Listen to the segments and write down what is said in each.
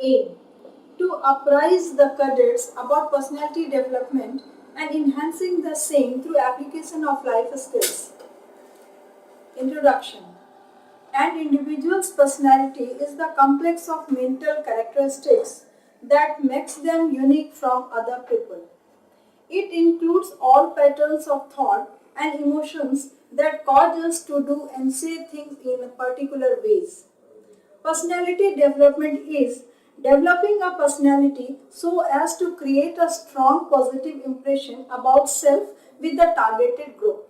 aim to apprise the cadets about personality development and enhancing the same through application of life skills. Introduction. An individual's personality is the complex of mental characteristics that makes them unique from other people. It includes all patterns of thought and emotions that cause us to do and say things in particular ways. Personality development is developing a personality so as to create a strong positive impression about self with the targeted group.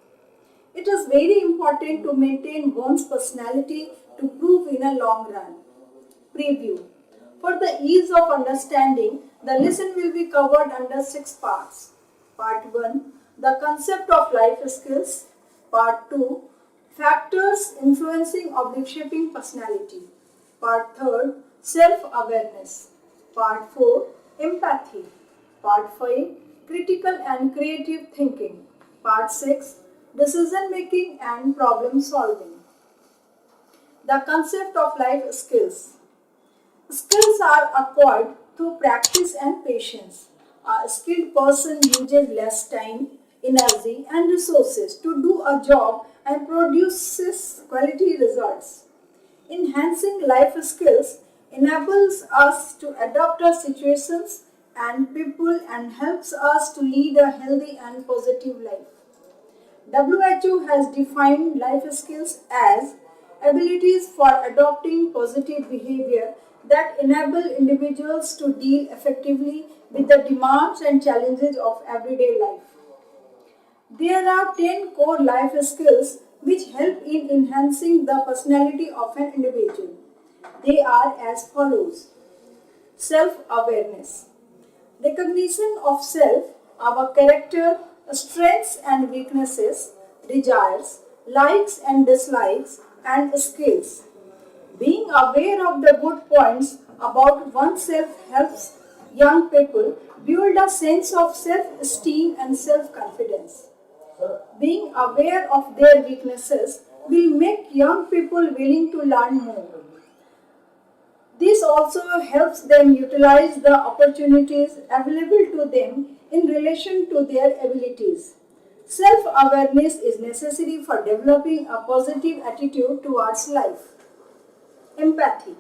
It is very important to maintain one's personality to prove in a long run. Preview. For the ease of understanding, the lesson will be covered under 6 parts. Part 1. The concept of life skills. Part 2. Factors influencing or shaping personality. Part 3. Self-awareness. Part 4. Empathy. Part 5. Critical and creative thinking. Part 6. Decision making and problem solving. The concept of life skills. Skills are acquired through practice and patience. A skilled person uses less time, energy, and resources to do a job and produces quality results. Enhancing life skills enables us to adapt to situations and people and helps us to lead a healthy and positive life. WHO has defined life skills as abilities for adopting positive behavior that enable individuals to deal effectively with the demands and challenges of everyday life. There are 10 core life skills which help in enhancing the personality of an individual. They are as follows. Self-awareness. Recognition of self, our character, strengths and weaknesses, desires, likes and dislikes, and skills. Being aware of the good points about oneself helps young people build a sense of self-esteem and self-confidence. Being aware of their weaknesses will make young people willing to learn more. This also helps them utilize the opportunities available to them in relation to their abilities. Self-awareness is necessary for developing a positive attitude towards life. Empathy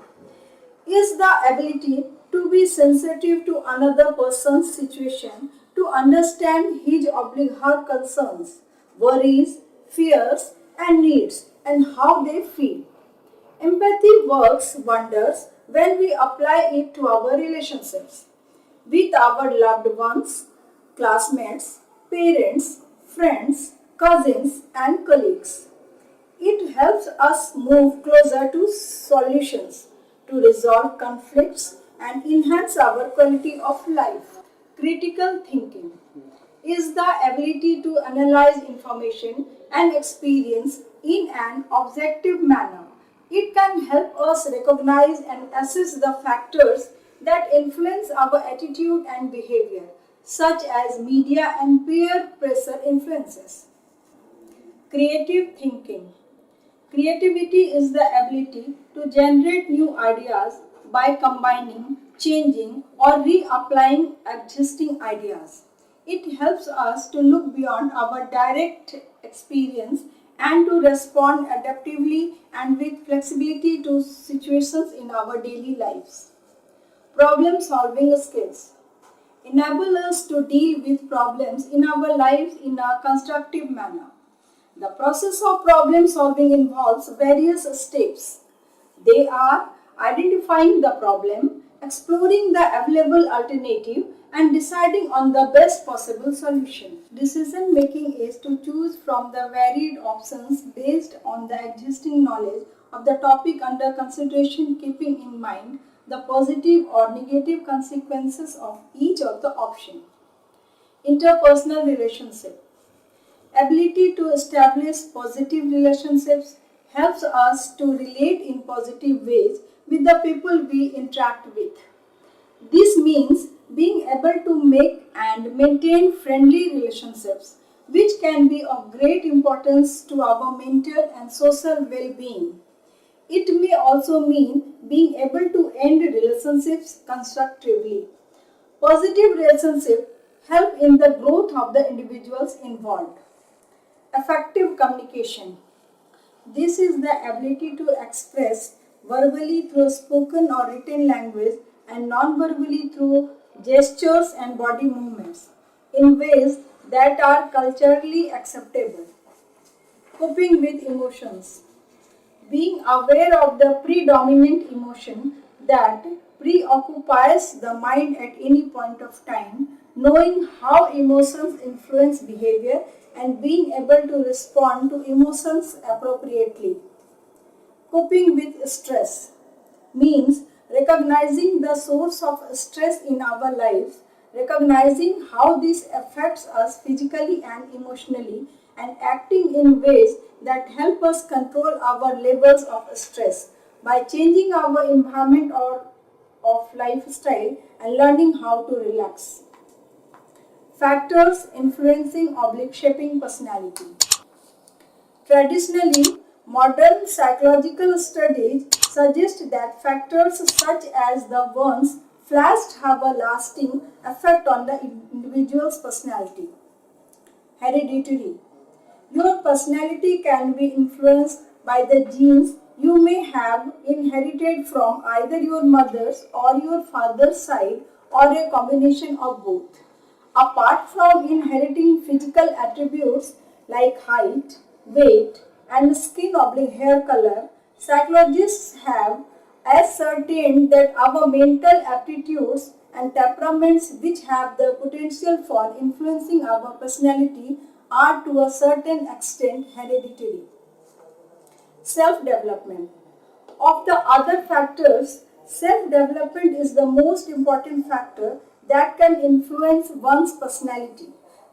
is the ability to be sensitive to another person's situation, to understand his or her concerns, worries, fears, and needs, and how they feel. Empathy works wonders when we apply it to our relationships with our loved ones, classmates, parents, friends, cousins, and colleagues. It helps us move closer to solutions, to resolve conflicts, and enhance our quality of life. Critical thinking is the ability to analyze information and experience in an objective manner. It can help us recognize and assess the factors that influence our attitude and behavior, such as media and peer pressure influences. Creative thinking. Creativity is the ability to generate new ideas by combining, changing, or reapplying existing ideas. It helps us to look beyond our direct experience and to respond adaptively and with flexibility to situations in our daily lives. Problem solving skills enable us to deal with problems in our lives in a constructive manner. The process of problem solving involves various steps. They are identifying the problem, exploring the available alternative, and deciding on the best possible solution. Decision making is to choose from the varied options based on the existing knowledge of the topic under consideration, keeping in mind the positive or negative consequences of each of the options. Interpersonal relationship. Ability to establish positive relationships helps us to relate in positive ways with the people we interact with. This means being able to make and maintain friendly relationships, which can be of great importance to our mental and social well-being. It may also mean being able to end relationships constructively. Positive relationships help in the growth of the individuals involved. Effective communication. This is the ability to express verbally through spoken or written language and non-verbally through gestures and body movements in ways that are culturally acceptable. Coping with emotions. Being aware of the predominant emotion that preoccupies the mind at any point of time, knowing how emotions influence behavior and being able to respond to emotions appropriately. Coping with stress means recognizing the source of stress in our lives, recognizing how this affects us physically and emotionally, and acting in ways that help us control our levels of stress by changing our environment or of lifestyle and learning how to relax. Factors influencing or shaping personality. Traditionally, modern psychological studies suggest that factors such as the ones flashed have a lasting effect on the individual's personality. Hereditary. Your personality can be influenced by the genes you may have inherited from either your mother's or your father's side or a combination of both. Apart from inheriting physical attributes like height, weight, and skin or hair color, psychologists have ascertained that our mental aptitudes and temperaments, which have the potential for influencing our personality, are to a certain extent hereditary. Self-development. Of the other factors, self-development is the most important factor that can influence one's personality.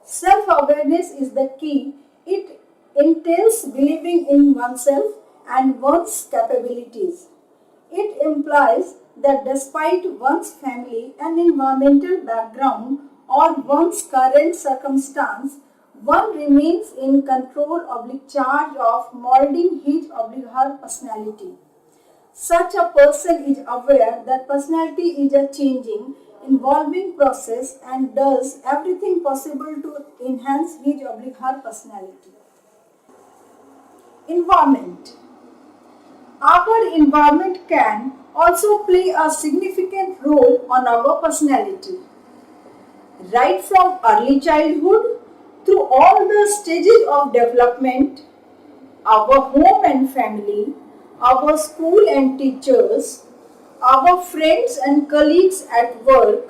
Self-awareness is the key. It entails believing in oneself and one's capabilities. It implies that despite one's family and environmental background or one's current circumstance, one remains in control charge of molding his her personality. Such a person is aware that personality is a changing, evolving process and does everything possible to enhance his her personality. Environment. Our environment can also play a significant role on our personality. Right from early childhood through all the stages of development, our home and family, our school and teachers, our friends and colleagues at work,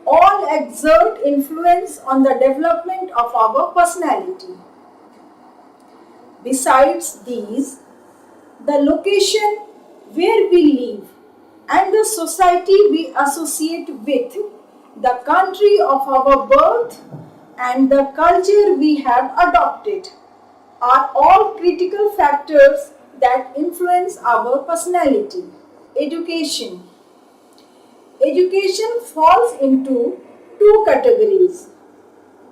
all exert influence on the development of our personality. Besides these, the location where we live and the society we associate with, the country of our birth and the culture we have adopted are all critical factors that influence our personality. Education. Education falls into two categories: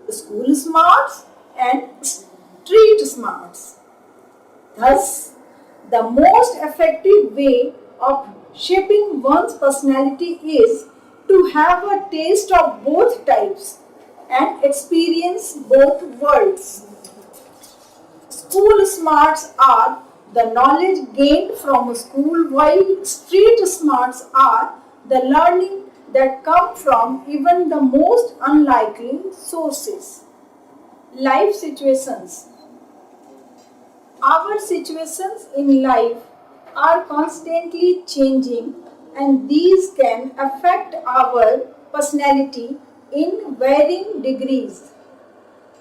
school smarts and street smarts. Thus, the most effective way of shaping one's personality is to have a taste of both types and experience both worlds. School smarts are the knowledge gained from school, while street smarts are the learning that come from even the most unlikely sources. Life situations. Our situations in life are constantly changing, and these can affect our personality in varying degrees.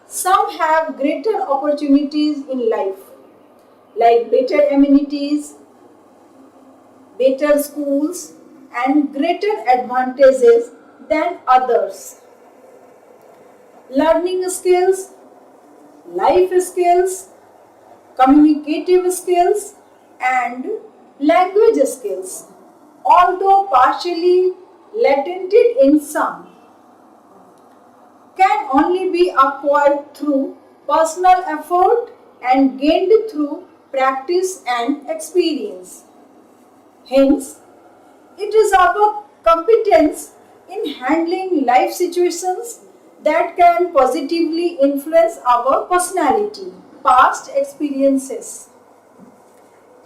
Some have greater opportunities in life, like better amenities, better schools, and greater advantages than others. Learning skills, life skills, communicative skills, and language skills, although partially latented in some, can only be acquired through personal effort and gained through practice and experience. Hence, it is our competence in handling life situations that can positively influence our personality. Past experiences.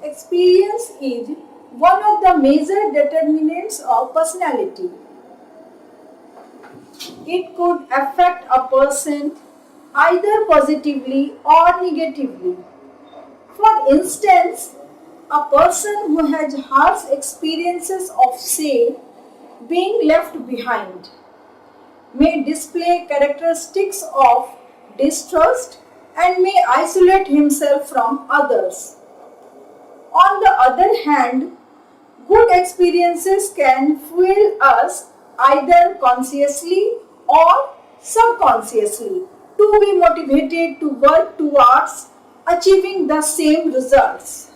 Experience is one of the major determinants of personality. It could affect a person either positively or negatively. For instance, a person who has harsh experiences of, say, being left behind may display characteristics of distrust and may isolate himself from others. On the other hand, good experiences can fuel us either consciously or subconsciously to be motivated to work towards achieving the same results.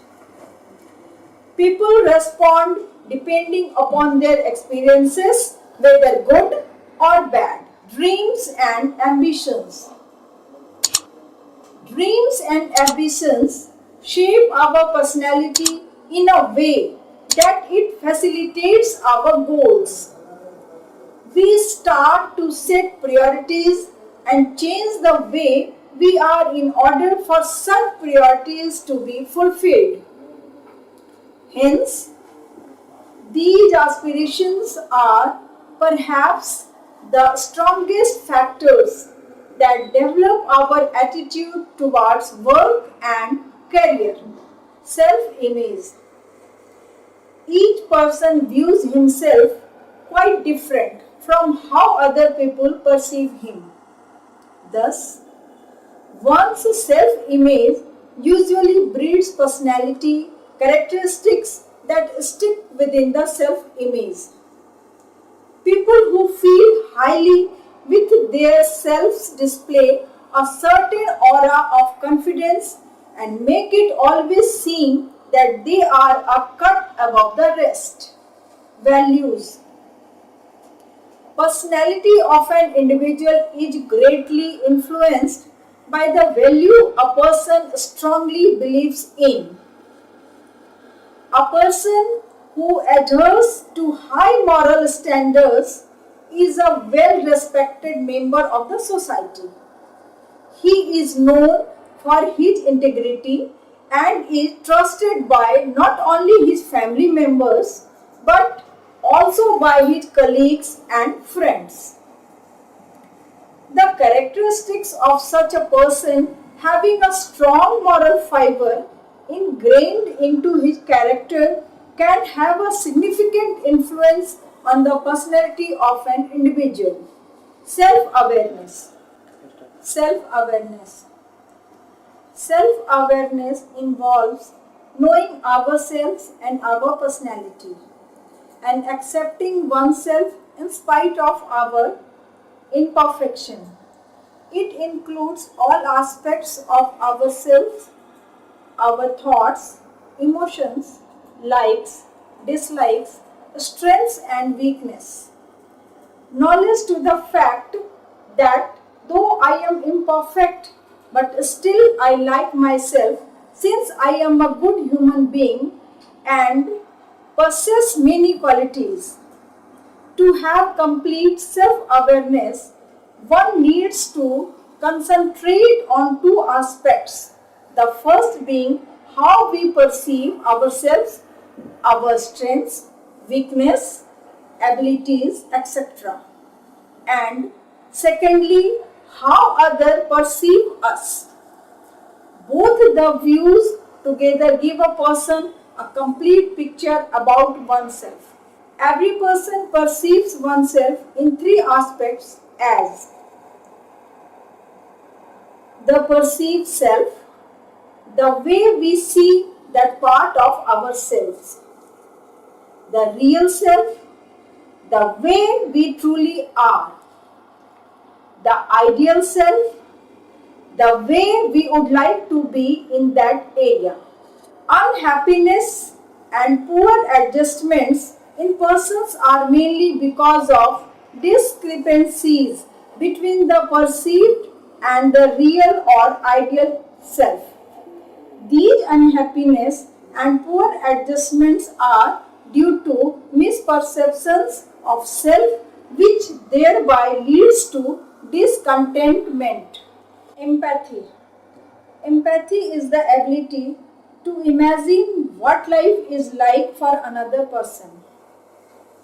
People respond depending upon their experiences, whether good or bad. Dreams and ambitions. Dreams and ambitions shape our personality in a way that it facilitates our goals. We start to set priorities and change the way we are in order for such priorities to be fulfilled. Hence, these aspirations are perhaps the strongest factors that develop our attitude towards work and career. Self-image. Each person views himself quite different from how other people perceive him. Thus, one's self-image usually breeds personality characteristics that stick within the self-image. People who feel highly with their selves display a certain aura of confidence and make it always seem that they are a cut above the rest. Values. Personality of an individual is greatly influenced by the value a person strongly believes in. A person who adheres to high moral standards is a well-respected member of the society. He is known for his integrity and is trusted by not only his family members but also by his colleagues and friends. The characteristics of such a person having a strong moral fiber ingrained into his character can have a significant influence on the personality of an individual. Self-awareness. Self-awareness. Self-awareness involves knowing ourselves and our personality and accepting oneself in spite of our imperfection. It includes all aspects of ourselves, our thoughts, emotions, likes, dislikes, strengths and weakness. Knowledge to the fact that though I am imperfect, but still I like myself since I am a good human being and possess many qualities. To have complete self-awareness, one needs to concentrate on two aspects. The first being how we perceive ourselves, our strengths, weakness, abilities, etc. And secondly, how others perceive us. Both the views together give a person a complete picture about oneself. Every person perceives oneself in three aspects as the perceived self, the way we see that part of ourselves, the real self, the way we truly are, the ideal self, the way we would like to be in that area. Unhappiness and poor adjustments in persons are mainly because of discrepancies between the perceived and the real or ideal self. These unhappiness and poor adjustments are due to misperceptions of self, which thereby leads to discontentment. Empathy. Empathy is the ability to imagine what life is like for another person.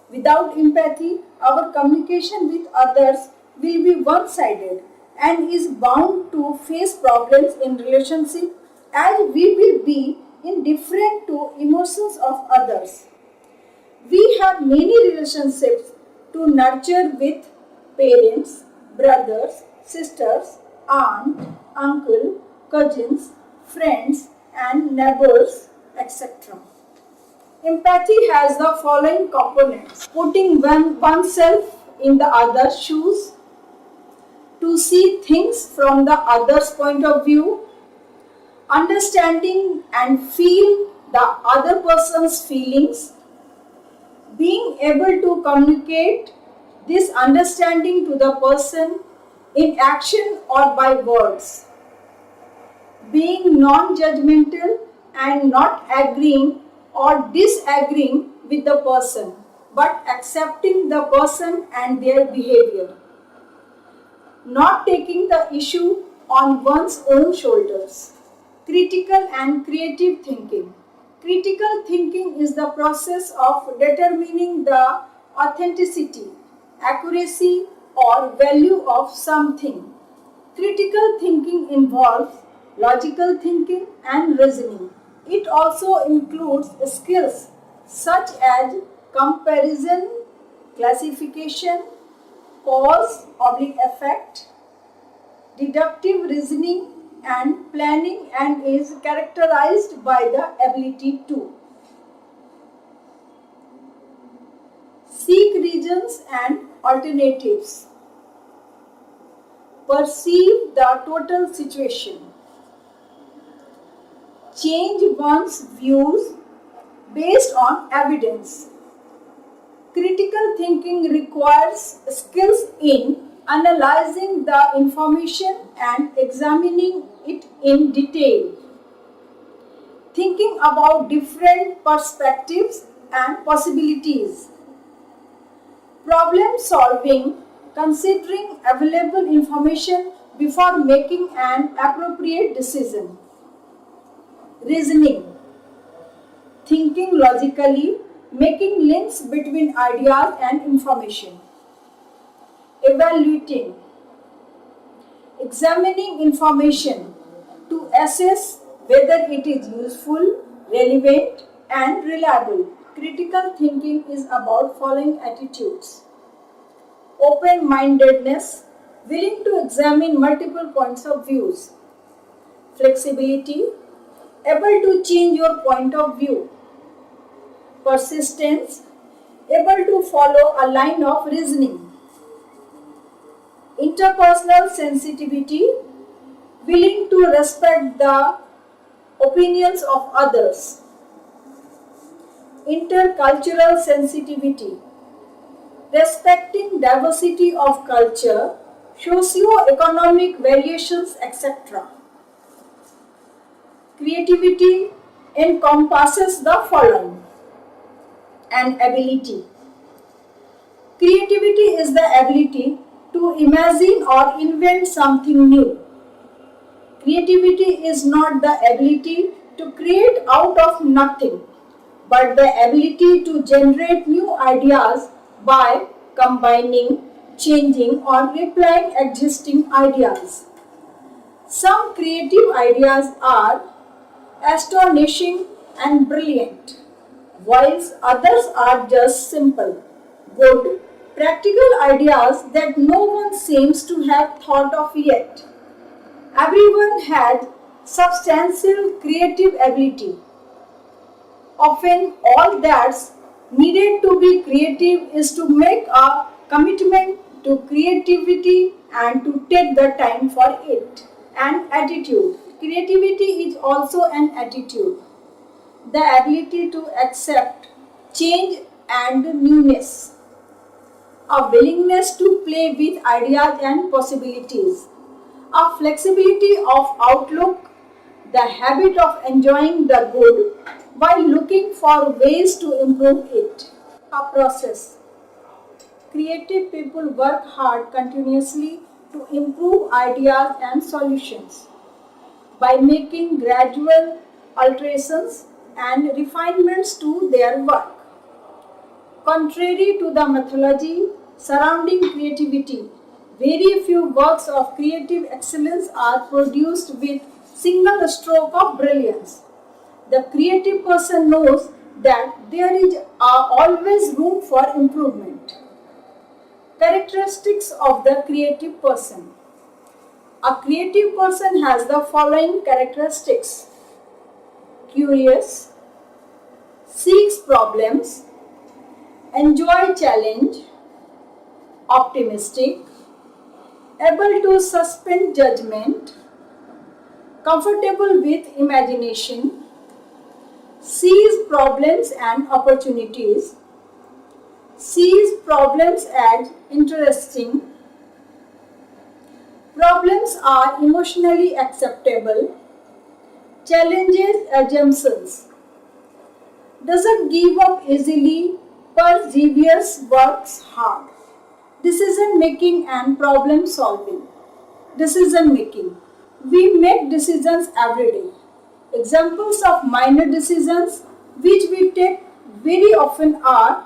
Without empathy, our communication with others will be one-sided and is bound to face problems in relationship as we will be indifferent to emotions of others. We have many relationships to nurture with parents, brothers, sisters, aunt, uncle, cousins, friends and neighbors, etc. Empathy has the following components: putting oneself in the other's shoes, to see things from the other's point of view, understanding and feel the other person's feelings, being able to communicate this understanding to the person in action or by words, being non-judgmental and not agreeing or disagreeing with the person, but accepting the person and their behavior, not taking the issue on one's own shoulders. Critical and creative thinking. Critical thinking is the process of determining the authenticity, accuracy, or value of something. Critical thinking involves logical thinking and reasoning. It also includes skills such as comparison, classification, cause/effect, deductive reasoning, and planning, and is characterized by the ability to seek reasons and alternatives, perceive the total situation, change one's views based on evidence. Critical thinking requires skills in analyzing the information and examining it in detail, thinking about different perspectives and possibilities, problem solving, considering available information before making an appropriate decision, reasoning, thinking logically, making links between ideas and information, evaluating, examining information to assess whether it is useful, relevant, and reliable. Critical thinking is about following attitudes: open-mindedness, willing to examine multiple points of views; flexibility, able to change your point of view; persistence, able to follow a line of reasoning; interpersonal sensitivity, willing to respect the opinions of others; intercultural sensitivity, respecting diversity of culture, socio-economic variations, etc. Creativity encompasses the following: an ability. Creativity is the ability to imagine or invent something new. Creativity is not the ability to create out of nothing, but the ability to generate new ideas by combining, changing, or replying existing ideas. Some creative ideas are astonishing and brilliant, whilst others are just simple, good, practical ideas that no one seems to have thought of yet. Everyone had substantial creative ability. Often all that's needed to be creative is to make a commitment to creativity and to take the time for it. An attitude. Creativity is also an attitude. The ability to accept change and newness. A willingness to play with ideas and possibilities. A flexibility of outlook, the habit of enjoying the good while looking for ways to improve it. A process. Creative people work hard continuously to improve ideas and solutions by making gradual alterations and refinements to their work. Contrary to the mythology surrounding creativity, very few works of creative excellence are produced with single stroke of brilliance. The creative person knows that there is always room for improvement. Characteristics of the creative person. A creative person has the following characteristics: curious, seeks problems, enjoy challenge, optimistic, able to suspend judgment, comfortable with imagination, sees problems and opportunities, sees problems as interesting. Problems are emotionally acceptable, challenges assumptions, doesn't give up easily, perseveres, works hard. Decision making and problem solving. Decision making. We make decisions every day. Examples of minor decisions which we take very often are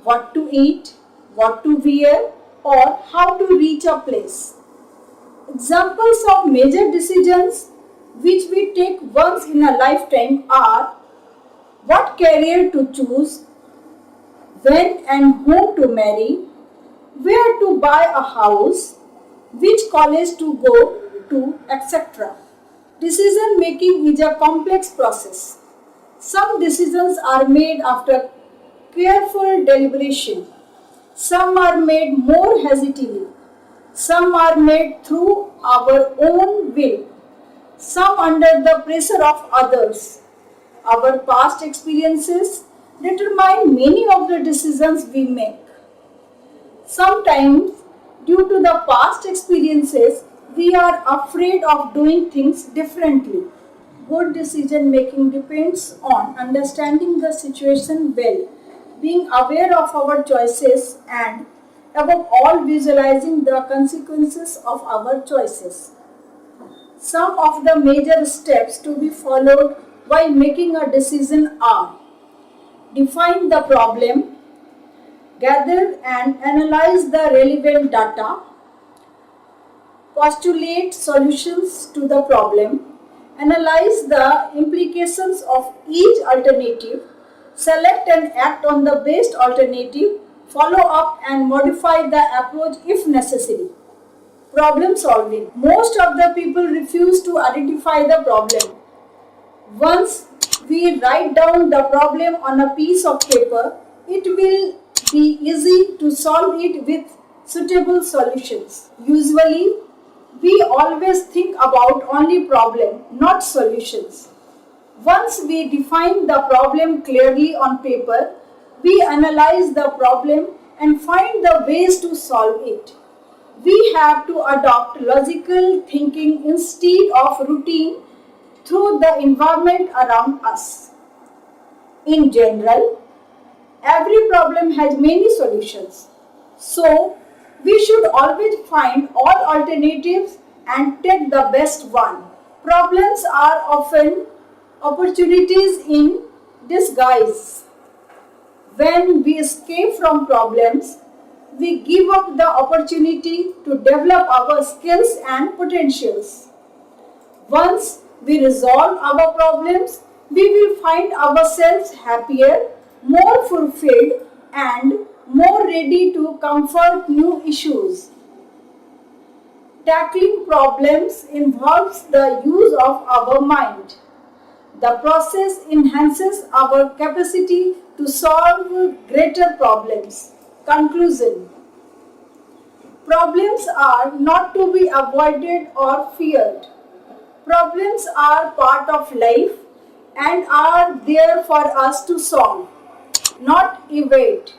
what to eat, what to wear, or how to reach a place. Examples of major decisions which we take once in a lifetime are what career to choose, when and whom to marry, where to buy a house, which college to go to, etc. Decision making is a complex process. Some decisions are made after careful deliberation. Some are made more hesitantly. Some are made through our own will. Some under the pressure of others. Our past experiences determine many of the decisions we make. Sometimes, due to the past experiences, we are afraid of doing things differently. Good decision making depends on understanding the situation well, being aware of our choices, and above all, visualizing the consequences of our choices. Some of the major steps to be followed while making a decision are: define the problem, gather and analyze the relevant data, postulate solutions to the problem, analyze the implications of each alternative, select and act on the best alternative, follow up and modify the approach if necessary. Problem solving. Most of the people refuse to identify the problem. Once we write down the problem on a piece of paper, it will be easy to solve it with suitable solutions. Usually, we always think about only problem, not solutions. Once we define the problem clearly on paper, we analyze the problem and find the ways to solve it. We have to adopt logical thinking instead of routine through the environment around us. In general, every problem has many solutions. So, we should always find all alternatives and take the best one. Problems are often opportunities in disguise. When we escape from problems, we give up the opportunity to develop our skills and potentials. Once we resolve our problems, we will find ourselves happier, more fulfilled, and more ready to comfort new issues. Tackling problems involves the use of our mind. The process enhances our capacity to solve greater problems. Conclusion. Problems are not to be avoided or feared. Problems are part of life and are there for us to solve, not evade.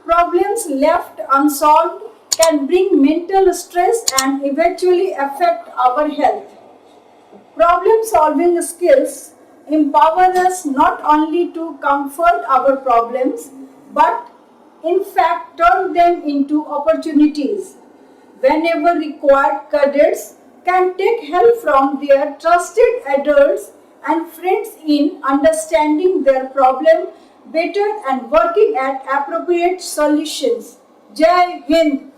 Problems left unsolved can bring mental stress and eventually affect our health. Problem solving skills empower us not only to comfort our problems but in fact turn them into opportunities. Whenever required, cadets can take help from their trusted adults and friends in understanding their problem better and working at appropriate solutions. Jai Hind!